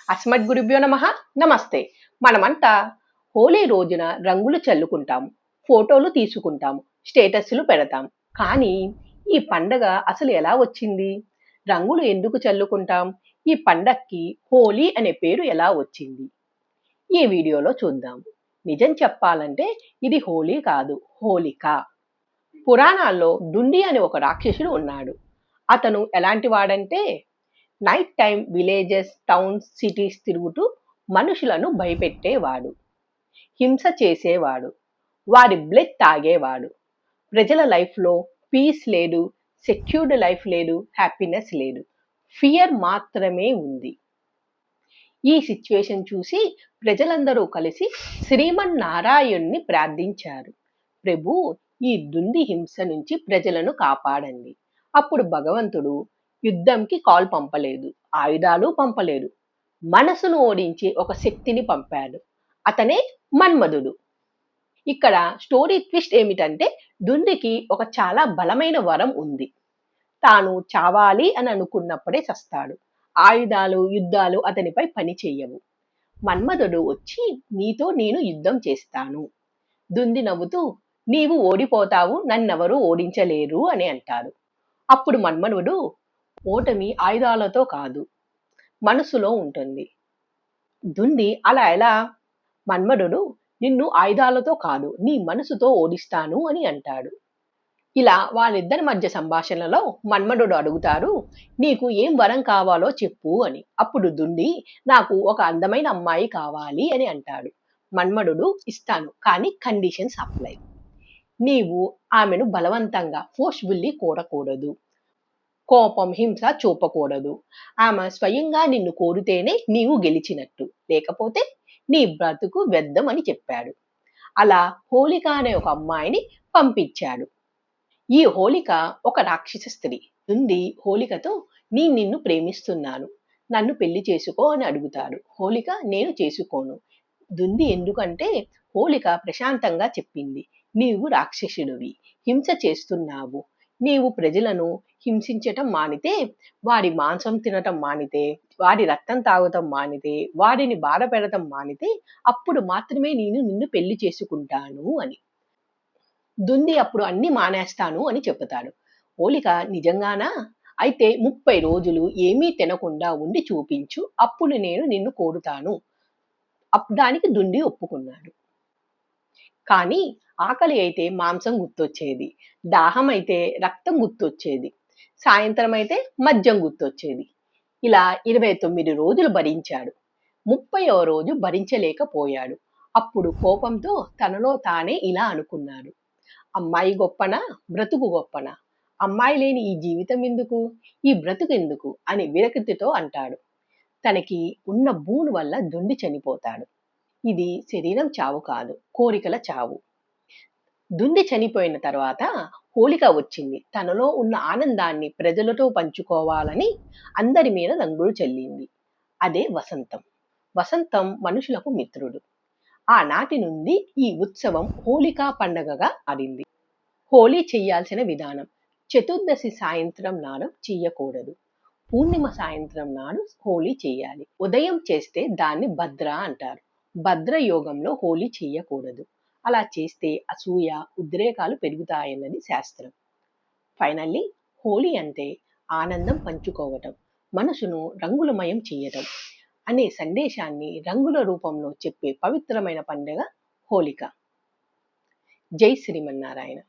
అస్మద్గురుభ్యో నమః. నమస్తే. మనమంతా హోలీ రోజున రంగులు చల్లుకుంటాము, ఫోటోలు తీసుకుంటాము, స్టేటస్లు పెడతాం. కానీ ఈ పండగ అసలు ఎలా వచ్చింది? రంగులు ఎందుకు చల్లుకుంటాం? ఈ పండక్కి హోలీ అనే పేరు ఎలా వచ్చింది? ఈ వీడియోలో చూద్దాం. నిజం చెప్పాలంటే ఇది హోలీ కాదు, హోలిక. పురాణాల్లో దుండి అనే ఒక రాక్షసుడు ఉన్నాడు. అతను ఎలాంటి వాడంటే night time villages, towns, cities తిరుగుతూ మనుషులను భయపెట్టేవాడు, హింస చేసేవాడు, వారి బ్లడ్ తాగేవాడు. ప్రజల లైఫ్లో పీస్ లేదు, సెక్యూర్డ్ లైఫ్ లేదు, హ్యాపీనెస్ లేదు, ఫియర్ మాత్రమే ఉంది. ఈ సిచ్యువేషన్ చూసి ప్రజలందరూ కలిసి శ్రీమన్నారాయణ్ణి ప్రార్థించారు. ప్రభు, ఈ దుంది హింస నుంచి ప్రజలను కాపాడండి. అప్పుడు భగవంతుడు యుద్ధంకి కాల్ పంపలేదు, ఆయుధాలు పంపలేదు, మనసును ఓడించే ఒక శక్తిని పంపాడు. అతనే మన్మధుడు. ఇక్కడ స్టోరీ ట్విస్ట్ ఏమిటంటే దుండికి ఒక చాలా బలమైన వరం ఉంది. తాను చావాలి అని అనుకున్నప్పుడే చస్తాడు. ఆయుధాలు, యుద్ధాలు అతనిపై పని చెయ్యవు. మన్మధుడు వచ్చి నీతో నేను యుద్ధం చేస్తాను. దుంది నవ్వుతూ నీవు ఓడిపోతావు, నన్నెవరూ ఓడించలేరు అని అంటాడు. అప్పుడు మన్మధుడు ఓటమి ఆయుధాలతో కాదు, మనసులో ఉంటుంది. దుండి అలా ఎలా? మన్మధుడు నిన్ను ఆయుధాలతో కాదు, నీ మనసుతో ఓడిస్తాను అని అంటాడు. ఇలా వాళ్ళిద్దరి మధ్య సంభాషణలో మన్మధుడు అడుగుతారు, నీకు ఏం వరం కావాలో చెప్పు అని. అప్పుడు దుండి నాకు ఒక అందమైన అమ్మాయి కావాలి అని అంటాడు. మన్మధుడు ఇస్తాను, కానీ కండిషన్స్ అప్లై. నీవు ఆమెను బలవంతంగా ఫోర్స్ఫుల్లీ కోరకూడదు, కోపం, హింస చూపకూడదు. ఆమె స్వయంగా నిన్ను కోరితేనే నీవు గెలిచినట్టు, లేకపోతే నీ బ్రతుకు వ్యర్థం అని చెప్పాడు. అలా హోలిక అనే ఒక అమ్మాయిని పంపించాడు. ఈ హోలిక ఒక రాక్షస స్త్రీ. దుండి హోలికతో నిన్ను ప్రేమిస్తున్నాను, నన్ను పెళ్లి చేసుకో అని అడుగుతాడు. హోలిక నేను చేసుకోను. దుంది ఎందుకంటే హోలిక ప్రశాంతంగా చెప్పింది, నీవు రాక్షసుడివి, హింస చేస్తున్నావు. నీవు ప్రజలను హింసించటం మానితే, వాడి మాంసం తినటం మానితే, వాడి రక్తం తాగటం మానితే, వాడిని బాధ పెడటం మానితే, అప్పుడు మాత్రమే నేను నిన్ను పెళ్లి చేసుకుంటాను అని. దుంది అప్పుడు అన్ని మానేస్తాను అని చెబుతాడు. హోలిక నిజంగానా? అయితే 30 రోజులు ఏమీ తినకుండా ఉండి చూపించు, అప్పుడు నేను నిన్ను కోరుతాను. దానికి దుండి ఒప్పుకున్నాడు. కానీ ఆకలి అయితే మాంసం గుర్తొచ్చేది, దాహం అయితే రక్తం గుర్తొచ్చేది, సాయంత్రం అయితే మద్యం గుర్తొచ్చేది. ఇలా 29 రోజులు భరించాడు. 30వ రోజు భరించలేకపోయాడు. అప్పుడు కోపంతో తనలో తానే ఇలా అనుకున్నాడు, అమ్మాయి గొప్పనా, బ్రతుకు గొప్పనా? అమ్మాయి లేని ఈ జీవితం ఎందుకు, ఈ బ్రతుకు ఎందుకు అని విరక్తితో అంటాడు. తనకి ఉన్న భూమి వల్ల దుండి చనిపోతాడు. ఇది శరీరం చావు కాదు, కోరికల చావు. దుండి చనిపోయిన తర్వాత హోలిక వచ్చింది. తనలో ఉన్న ఆనందాన్ని ప్రజలతో పంచుకోవాలని అందరి మీద రంగులు చల్లింది. అదే వసంతం. వసంతం మనుషులకు మిత్రుడు. ఆనాటి నుండి ఈ ఉత్సవం హోలికా పండగగా మారింది. హోలీ చెయ్యాల్సిన విధానం: చతుర్దశి సాయంత్రం నాడు చెయ్యకూడదు, పూర్ణిమ సాయంత్రం నాడు హోలీ చెయ్యాలి. ఉదయం చేస్తే దాన్ని భద్ర అంటారు. భద్ర యోగంలో హోలీ చెయ్యకూడదు. అలా చేస్తే అసూయ, ఉద్రేకాలు పెరుగుతాయన్నది శాస్త్రం. ఫైనల్లీ హోలీ అంటే ఆనందం పంచుకోవటం, మనసును రంగులమయం చేయటం అనే సందేశాన్ని రంగుల రూపంలో చెప్పే పవిత్రమైన పండుగ హోలిక. జై శ్రీమన్నారాయణ.